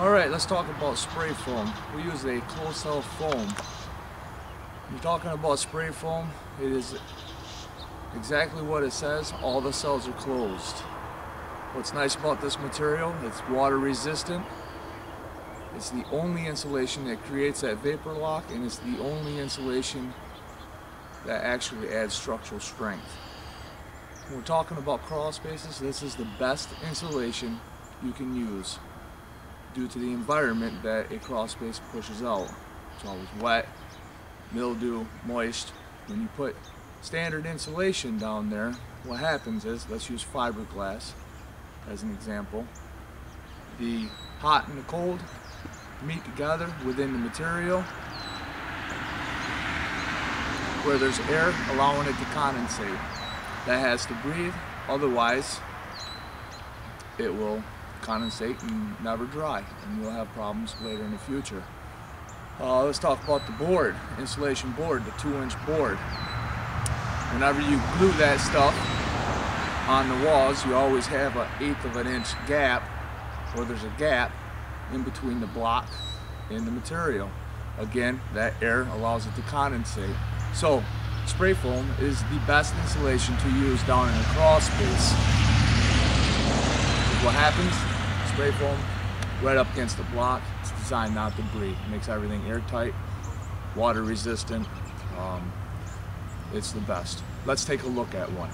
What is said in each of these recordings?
Alright, let's talk about spray foam. We use a closed cell foam. When you're talking about spray foam, it is exactly what it says. All the cells are closed. What's nice about this material, it's water resistant. It's the only insulation that creates that vapor lock, and it's the only insulation that actually adds structural strength. When we're talking about crawl spaces, this is the best insulation you can use due to the environment that a crawl space pushes out. It's always wet, mildew, moist. When you put standard insulation down there, what happens is, let's use fiberglass as an example. The hot and the cold meet together within the material where there's air allowing it to condensate. That has to breathe, otherwise it will condensate and never dry, and you'll have problems later in the future. Let's talk about the board, insulation board, the 2-inch board. Whenever you glue that stuff on the walls, you always have an 1/8 of an inch gap, or there's a gap in between the block and the material. Again, that air allows it to condensate. So spray foam is the best insulation to use down in a crawl space. What happens? Spray foam right up against the block. It's designed not to breathe. It makes everything airtight, water resistant. It's the best. Let's take a look at one.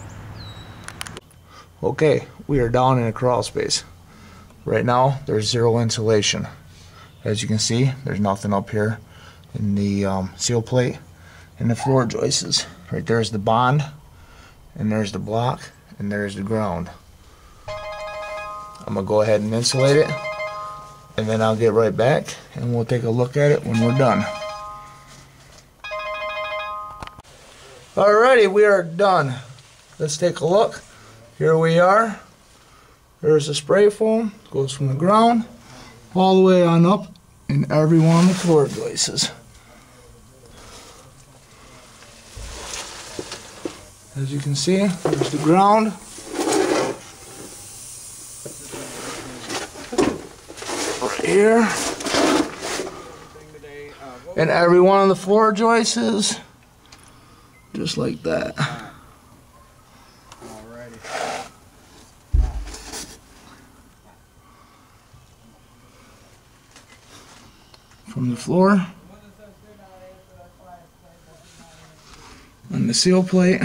Okay, we are down in a crawl space. Right now there's zero insulation. As you can see, there's nothing up here in the seal plate and the floor joists. Right there's the bond, and there's the block, and there's the ground. I'm going to go ahead and insulate it, and then I'll get right back and we'll take a look at it when we're done. Alrighty, we are done. Let's take a look. Here we are. There's the spray foam. Goes from the ground all the way on up in every one of the floor joists. As you can see, there's the ground. Right here. And every one of the floor joists, just like that. From the floor, on the seal plate,